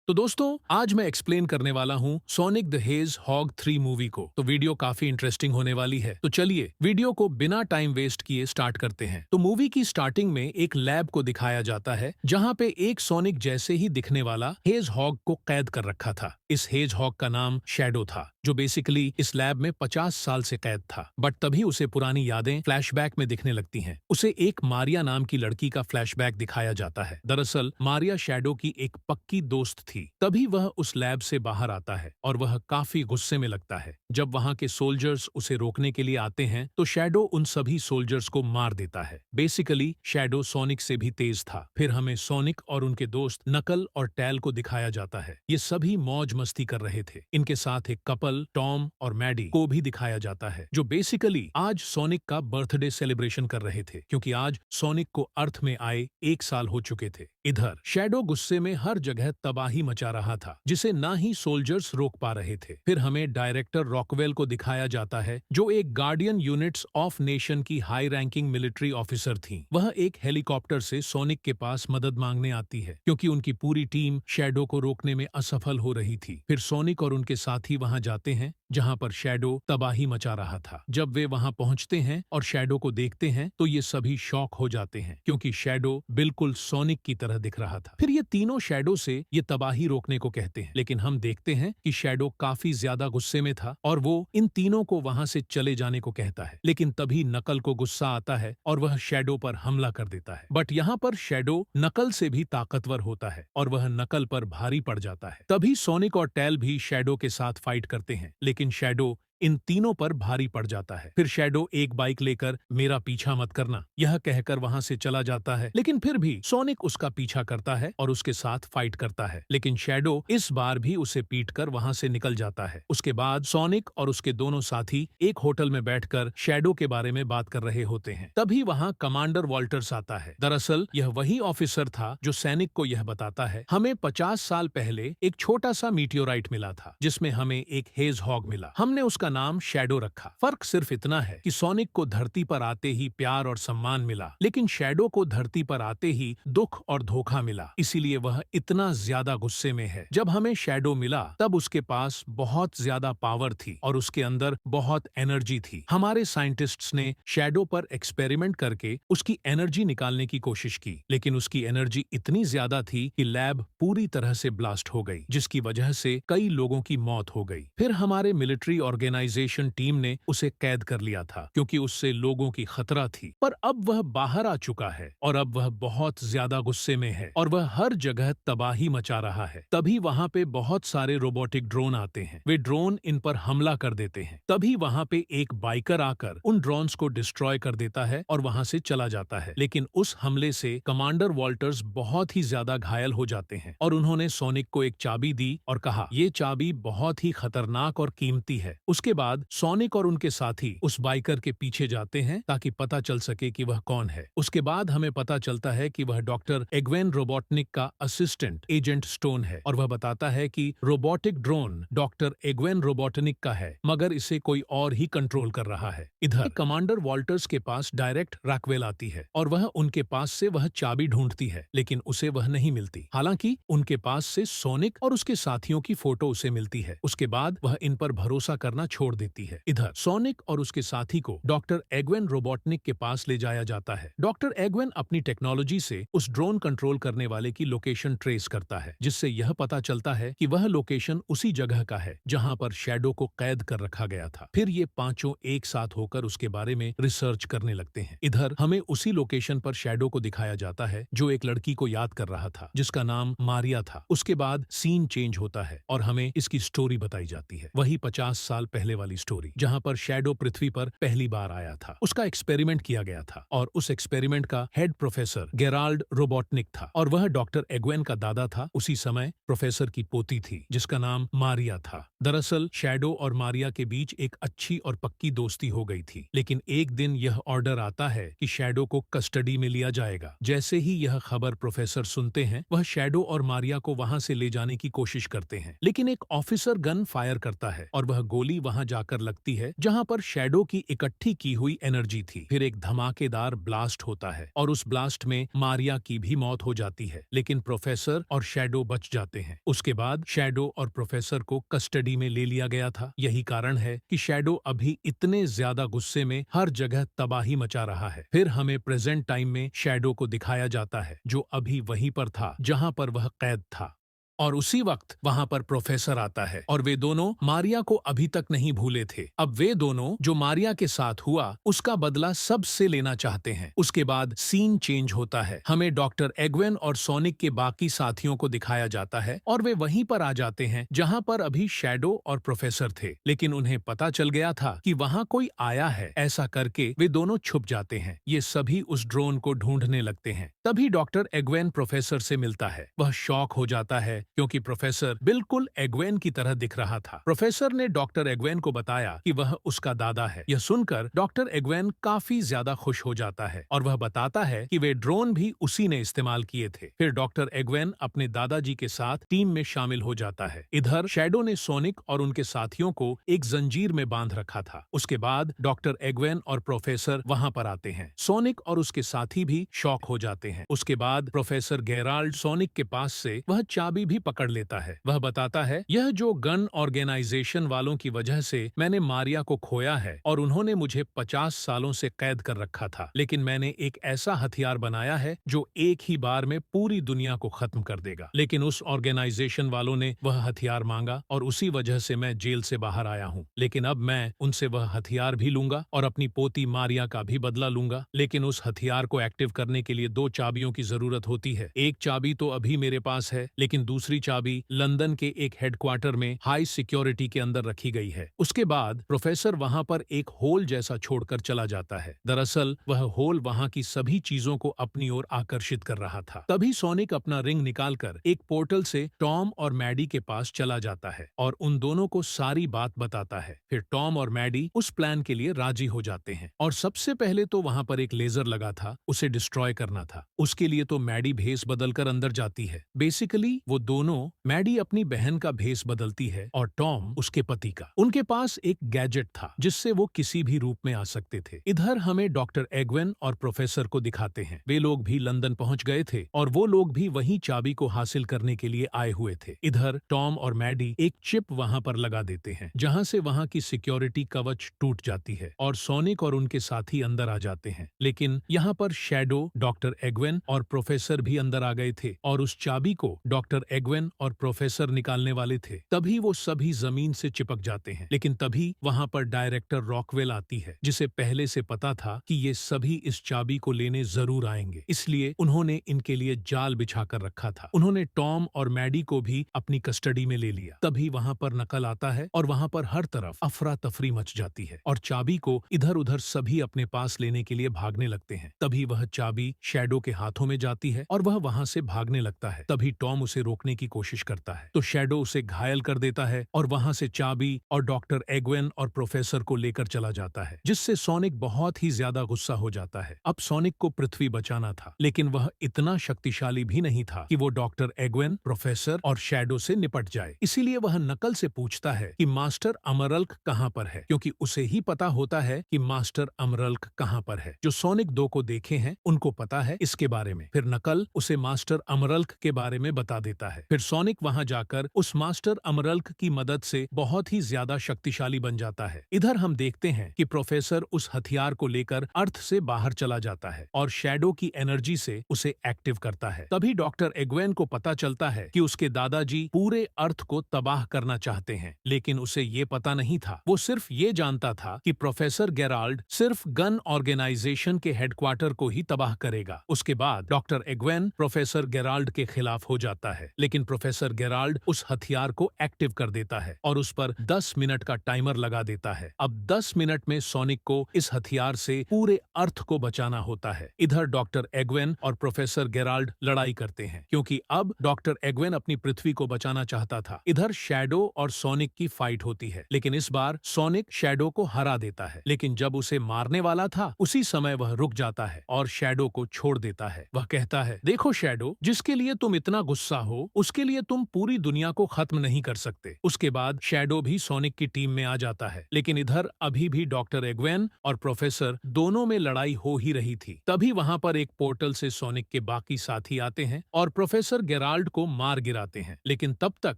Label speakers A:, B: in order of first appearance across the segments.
A: तो दोस्तों आज मैं एक्सप्लेन करने वाला हूँ Sonic the hedgehog 3 movie को। तो वीडियो काफी इंटरेस्टिंग होने वाली है। तो चलिए वीडियो को बिना टाइम वेस्ट किए स्टार्ट करते हैं। तो मूवी की स्टार्टिंग में एक लैब को दिखाया जाता है जहाँ पे एक सोनिक जैसे ही दिखने वाला हेज हॉग को कैद कर रखा था। इस हेज हॉग का नाम शैडो था, जो बेसिकली इस लैब में 50 साल से कैद था। बट तभी उसे पुरानी यादें फ्लैशबैक में दिखने लगती हैं। उसे एक मारिया नाम की लड़की का फ्लैशबैक दिखाया जाता है। दरअसल मारिया शैडो की एक पक्की दोस्त थी। तभी वह उस लैब से बाहर आता है और वह काफी गुस्से में लगता है। जब वहां के सोल्जर्स उसे रोकने के लिए आते हैं तो शैडो उन सभी सोल्जर्स को मार देता है। बेसिकली शैडो सोनिक से भी तेज था। फिर हमें सोनिक और उनके दोस्त नकल और टैल को दिखाया जाता है। ये सभी मौज मस्ती कर रहे थे। इनके साथ एक कपल टॉम और मैडी को भी दिखाया जाता है, जो बेसिकली आज सोनिक का बर्थडे सेलिब्रेशन कर रहे थे, क्योंकि आज सोनिक को अर्थ में आए 1 साल हो चुके थे। इधर शैडो गुस्से में हर जगह तबाही मचा रहा था, जिसे ना ही सोल्जर्स रोक पा रहे थे। फिर हमें डायरेक्टर रॉकवेल को दिखाया जाता है, जो एक गार्डियन यूनिट्स ऑफ नेशन की हाई रैंकिंग मिलिट्री ऑफिसर थी। वह एक हेलीकॉप्टर से सोनिक के पास मदद मांगने आती है, क्योंकि उनकी पूरी टीम शैडो को रोकने में असफल हो रही थी। फिर सोनिक और उनके साथी वहां जाते हैं जहां पर शैडो तबाही मचा रहा था। जब वे वहां पहुंचते हैं और शैडो को देखते हैं तो ये सभी शॉक हो जाते हैं, क्योंकि शैडो बिल्कुल सोनिक की तरह दिख रहा था। फिर ये तीनों शैडो से ये तबाही रोकने को कहते हैं, लेकिन हम देखते हैं कि शैडो काफी ज्यादा गुस्से में था और वो इन तीनों को वहां से चले जाने को कहता है। लेकिन तभी नकल को गुस्सा आता है और वह शैडो पर हमला कर देता है। बट यहाँ पर शैडो नकल से भी ताकतवर होता है और वह नकल पर भारी पड़ जाता है। तभी सोनिक और टैल भी शैडो के साथ फाइट करते हैं, लेकिन शैडो इन तीनों पर भारी पड़ जाता है। फिर शैडो एक बाइक लेकर मेरा पीछा मत करना यह कहकर वहां से चला जाता है, लेकिन फिर भी सोनिक उसका पीछा करता है और उसके साथ फाइट करता है। लेकिन शैडो इस बार भी उसे पीटकर वहां से निकल जाता है। उसके बाद सोनिक और उसके दोनों साथी एक होटल में बैठकर शैडो के बारे में बात कर रहे होते हैं। तभी वहां कमांडर वॉल्टर्स आता है। दरअसल यह वही ऑफिसर था जो सैनिक को यह बताता है, हमें 50 साल पहले एक छोटा सा मीटियोराइट मिला था, जिसमें हमें एक हेज हॉग मिला। हमने उसका नाम शैडो रखा। फर्क सिर्फ इतना है कि सोनिक को धरती पर आते ही प्यार और सम्मान मिला, लेकिन शैडो को धरती पर आते ही दुख और धोखा मिला। इसीलिए वह इतना ज्यादा गुस्से में है। जब हमें शैडो मिला तब उसके पास बहुत ज्यादा पावर थी और उसके अंदर बहुत एनर्जी थी। हमारे साइंटिस्ट्स ने शैडो पर एक्सपेरिमेंट करके उसकी एनर्जी निकालने की कोशिश की, लेकिन उसकी एनर्जी इतनी ज्यादा थी कि लैब पूरी तरह से ब्लास्ट हो गई, जिसकी वजह से कई लोगों की मौत हो गई। फिर हमारे मिलिट्री ऑर्गेनाइजेशन टीम ने उसे कैद कर लिया था, क्योंकि उससे लोगों की खतरा थी। पर अब वह बाहर आ चुका है और अब वह बहुत ज्यादा गुस्से में है और वह हर जगह तबाही मचा रहा है। तभी वहां पे बहुत सारे रोबोटिक ड्रोन आते हैं। वे ड्रोन इन पर हमला कर देते हैं। तभी वहां पे एक बाइकर आकर उन ड्रोन्स को डिस्ट्रॉय कर देता है और वहां से चला जाता है। लेकिन उस हमले से कमांडर वॉल्टर्स बहुत ही ज्यादा घायल हो जाते हैं और उन्होंने सोनिक को एक चाबी दी और कहा, ये चाबी बहुत ही खतरनाक और कीमती है। उसके बाद सोनिक और उनके साथी उस बाइकर के पीछे जाते हैं ताकि पता चल सके कि वह कौन है। उसके बाद हमें पता चलता है कि वह डॉक्टर एग्वेन रोबोटनिक का असिस्टेंट एजेंट स्टोन है और वह बताता है कि रोबोटिक ड्रोन डॉक्टर एग्वेन रोबोटनिक का है, मगर इसे कोई और ही कंट्रोल कर रहा है। इधर कमांडर वॉल्टर्स के पास डायरेक्ट रॉकवेल आती है और वह उनके पास से वह चाबी ढूंढती है, लेकिन उसे वह नहीं मिलती। हालांकि उनके पास से सोनिक और उसके साथियों की फोटो उसे मिलती है। उसके बाद वह इन पर भरोसा करना छोड़ देती है। इधर सोनिक और उसके साथी को डॉक्टर एग्वेन रोबोटनिक के पास ले जाया जाता है। डॉक्टर एग्वेन अपनी टेक्नोलॉजी से उस ड्रोन कंट्रोल करने वाले की लोकेशन ट्रेस करता है, जिससे यह पता चलता है कि वह लोकेशन उसी जगह का है जहां पर शैडो को कैद कर रखा गया था। फिर ये पांचों एक साथ होकर उसके बारे में रिसर्च करने लगते हैं। इधर हमें उसी लोकेशन पर शैडो को दिखाया जाता है जो एक लड़की को याद कर रहा था, जिसका नाम मारिया था। उसके बाद सीन चेंज होता है और हमें इसकी स्टोरी बताई जाती है, वही 50 साल पहले वाली स्टोरी, जहां पर शैडो पृथ्वी पर पहली बार आया था। उसका एक्सपेरिमेंट किया गया था और उस एक्सपेरिमेंट का हेड प्रोफेसर गेराल्ड रोबोटनिक था और वह डॉक्टर एग्वेन का दादा था। उसी समय प्रोफेसर की पोती थी जिसका नाम मारिया था। दरअसल शैडो और मारिया के बीच एक अच्छी और पक्की दोस्ती हो गई थी, लेकिन एक दिन यह ऑर्डर आता है कि शैडो को कस्टडी में लिया जाएगा। जैसे ही यह खबर प्रोफेसर सुनते हैं, वह शैडो और मारिया को वहां से ले जाने की कोशिश करते हैं, लेकिन एक ऑफिसर गन फायर करता है और वह गोली वहां वहां जाकर लगती है जहां पर शैडो की इकट्ठी की हुई एनर्जी थी। फिर एक धमाकेदार ब्लास्ट होता है और उस ब्लास्ट में मारिया की भी मौत हो जाती है, लेकिन प्रोफेसर और शैडो बच जाते हैं। उसके बाद शैडो और प्रोफेसर को कस्टडी में ले लिया गया था। यही कारण है कि शैडो अभी इतने ज्यादा गुस्से में हर जगह तबाही मचा रहा है। फिर हमें प्रेजेंट टाइम में शैडो को दिखाया जाता है जो अभी वहीं पर था जहां पर वह कैद था। और उसी वक्त वहां पर प्रोफेसर आता है और वे दोनों मारिया को अभी तक नहीं भूले थे। अब वे दोनों जो मारिया के साथ हुआ उसका बदला सबसे लेना चाहते हैं। उसके बाद सीन चेंज होता है। हमें डॉक्टर एग्वेन और सोनिक के बाकी साथियों को दिखाया जाता है और वे वहीं पर आ जाते हैं जहां पर अभी शैडो और प्रोफेसर थे, लेकिन उन्हें पता चल गया था कि वहां कोई आया है। ऐसा करके वे दोनों छुप जाते हैं। ये सभी उस ड्रोन को ढूंढने लगते हैं। तभी डॉक्टर एग्वेन प्रोफेसर से मिलता है। वह शॉक हो जाता है क्योंकि प्रोफेसर बिल्कुल एग्वेन की तरह दिख रहा था। प्रोफेसर ने डॉक्टर एग्वेन को बताया कि वह उसका दादा है। यह सुनकर डॉक्टर एग्वेन काफी ज्यादा खुश हो जाता है और वह बताता है कि वे ड्रोन भी उसी ने इस्तेमाल किए थे। फिर डॉक्टर एग्वेन अपने दादाजी के साथ टीम में शामिल हो जाता है। इधर शैडो ने सोनिक और उनके साथियों को एक जंजीर में बांध रखा था। उसके बाद डॉक्टर एग्वेन और प्रोफेसर वहां पर आते हैं। सोनिक और उसके साथी भी शॉक हो जाते हैं। उसके बाद प्रोफेसर गेराल्ड सोनिक के पास से वह चाबी भी पकड़ लेता है। वह बताता है, यह जो गन ऑर्गेनाइजेशन वालों की वजह से मैंने मारिया को खोया है और उन्होंने मुझे 50 सालों से कैद कर रखा था, लेकिन मैंने एक ऐसा हथियार बनाया है जो एक ही बार में पूरी दुनिया को खत्म कर देगा। लेकिन उस ऑर्गेनाइजेशन वालों ने वह हथियार मांगा और उसी वजह से मैं जेल से बाहर आया हूँ। लेकिन अब मैं उनसे वह हथियार भी लूंगा और अपनी पोती मारिया का भी बदला लूंगा। लेकिन उस हथियार को एक्टिव करने के लिए 2 चाबियों की जरूरत होती है। एक चाबी तो अभी मेरे पास है, लेकिन दूसरी चाबी लंदन के एक हेडक्वार्टर में हाई सिक्योरिटी के अंदर रखी गई है। उसके बाद प्रोफेसर वहां पर एक होल जैसा छोड़कर चला जाता है। दरअसल वह होल वहां की सभी चीजों को अपनी ओर आकर्षित कर रहा था। तभी सोनिक अपना रिंग निकालकर एक पोर्टल से टॉम और मैडी के पास चला जाता है और उन दोनों को सारी बात बताता है। फिर टॉम और मैडी उस प्लान के लिए राजी हो जाते हैं और सबसे पहले तो वहां पर एक लेजर लगा था, उसे डिस्ट्रॉय करना था। उसके लिए तो मैडी भेस बदलकर अंदर जाती है। बेसिकली वो दोनों, मैडी अपनी बहन का भेस बदलती है और टॉम उसके पति का। उनके पास एक गैजेट था जिससे वो किसी भी रूप में आ सकते थे। इधर हमें डॉक्टर एग्वेन और प्रोफेसर को दिखाते हैं। वे लोग भी लंदन पहुंच गए थे और वो लोग भी वही चाबी को हासिल करने के लिए आए हुए थे। इधर टॉम और मैडी एक चिप वहां पर लगा देते हैं जहां से वहां की सिक्योरिटी कवच टूट जाती है और सोनिक और उनके साथी अंदर आ जाते हैं। लेकिन यहाँ पर शैडो, डॉक्टर एग्वेन और प्रोफेसर भी अंदर आ गए थे और उस चाबी को डॉक्टर एग्वेन और प्रोफेसर निकालने वाले थे। तभी वो सभी जमीन से चिपक जाते हैं। लेकिन तभी वहां पर डायरेक्टर रॉकवेल आती है, जिसे पहले से पता था कि ये सभी इस चाबी को लेने जरूर आएंगे, इसलिए उन्होंने इनके लिए जाल बिछा कर रखा था। उन्होंने टॉम और मैडी को भी अपनी कस्टडी में ले लिया। तभी वहां पर नकल आता है और वहां पर हर तरफ अफरा तफरी मच जाती है और चाबी को इधर उधर सभी अपने पास लेने के लिए भागने लगते हैं। तभी वह चाबी शैडो के हाथों में जाती है और वह वहां से भागने लगता है। तभी टॉम उसे रोकने की कोशिश करता है तो शैडो उसे घायल कर देता है और वहां से चाबी और डॉक्टर एग्वेन और प्रोफेसर को लेकर चला जाता है, जिससे सोनिक बहुत ही ज्यादा गुस्सा हो जाता है। अब सोनिक को पृथ्वी बचाना था, लेकिन वह इतना शक्तिशाली भी नहीं था कि वो डॉक्टर एग्वेन, प्रोफेसर और शैडो से निपट जाए। इसीलिए वह नकल से पूछता है कि मास्टर अमरल्क कहाँ पर है, क्योंकि उसे ही पता होता है कि मास्टर अमरल्क कहाँ पर है। जो सोनिक 2 को देखे हैं उनको पता है इसके बारे में। फिर नकल उसे मास्टर अमरल्क के बारे में बता देता है। फिर सोनिक वहां जाकर उस मास्टर अमरल्क की मदद से बहुत ही ज्यादा शक्तिशाली बन जाता है। इधर हम देखते हैं कि प्रोफेसर उस हथियार को लेकर अर्थ से बाहर चला जाता है और शैडो की एनर्जी से उसे एक्टिव करता है। तभी डॉक्टर एग्वेन को पता चलता है कि उसके दादाजी पूरे अर्थ को तबाह करना चाहते हैं, लेकिन उसे ये पता नहीं था। वो सिर्फ ये जानता था कि प्रोफेसर गेराल्ड सिर्फ गन ऑर्गेनाइजेशन के हेडक्वार्टर को ही तबाह करेगा। उसके बाद डॉक्टर एग्वेन प्रोफेसर गेराल्ड के खिलाफ हो जाता है, लेकिन प्रोफेसर गेराल्ड उस हथियार को एक्टिव कर देता है और उस पर 10 मिनट का टाइमर लगा देता है। अब 10 मिनट में सोनिक को इस हथियार से पूरे अर्थ को बचाना होता है। इधर डॉक्टर एग्वेन और प्रोफेसर गेराल्ड लड़ाई करते हैं, क्योंकि अब डॉक्टर एग्वेन अपनी पृथ्वी को बचाना चाहता था। इधर शैडो और सोनिक की फाइट होती है, लेकिन इस बार सोनिक शैडो को हरा देता है। लेकिन जब उसे मारने वाला था उसी समय वह रुक जाता है और शैडो को छोड़ देता है। वह कहता है, देखो शैडो, जिसके लिए तुम इतना गुस्सा हो उसके लिए तुम पूरी दुनिया को खत्म नहीं कर सकते। उसके बाद शैडो भी सोनिक की टीम में आ जाता है, लेकिन इधर अभी भी डॉक्टर एग्वेन और प्रोफेसर दोनों में लड़ाई हो ही रही थी। तभी वहां पर एक पोर्टल से सोनिक के बाकी साथी आते हैं और प्रोफेसर गेराल्ड को मार गिराते हैं, लेकिन तब तक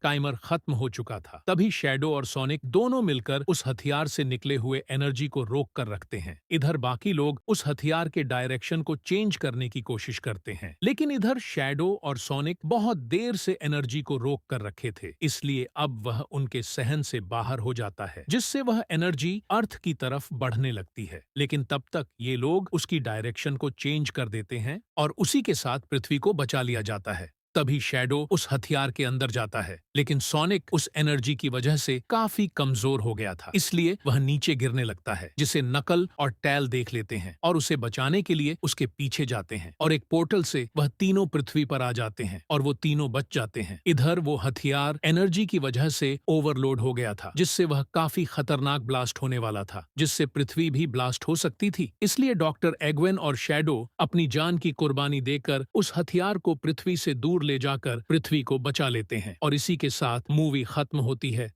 A: टाइमर खत्म हो चुका था। तभी शैडो और सोनिक दोनों मिलकर उस हथियार से निकले हुए एनर्जी को रोक कर रखते हैं। इधर बाकी लोग उस हथियार के डायरेक्शन को चेंज करने की कोशिश करते हैं, लेकिन इधर शैडो और सोनिक बहुत देर से एनर्जी को रोक कर रखे थे, इसलिए अब वह उनके सहन से बाहर हो जाता है, जिससे वह एनर्जी अर्थ की तरफ बढ़ने लगती है। लेकिन तब तक ये लोग उसकी डायरेक्शन को चेंज कर देते हैं और उसी के साथ पृथ्वी को बचा लिया जाता है। तभी शैडो उस हथियार के अंदर जाता है, लेकिन सोनिक उस एनर्जी की वजह से काफी कमजोर हो गया था, इसलिए वह नीचे गिरने लगता है, जिसे नकल और टैल देख लेते हैं और उसे बचाने के लिए उसके पीछे जाते हैं और एक पोर्टल से वह तीनों पृथ्वी पर आ जाते हैं और वो तीनों बच जाते हैं। इधर वो हथियार एनर्जी की वजह से ओवरलोड हो गया था, जिससे वह काफी खतरनाक ब्लास्ट होने वाला था, जिससे पृथ्वी भी ब्लास्ट हो सकती थी। इसलिए डॉक्टर एग्वेन और शैडो अपनी जान की कुर्बानी देकर उस हथियार को पृथ्वी से दूर ले जाकर पृथ्वी को बचा लेते हैं और इसी के साथ मूवी खत्म होती है।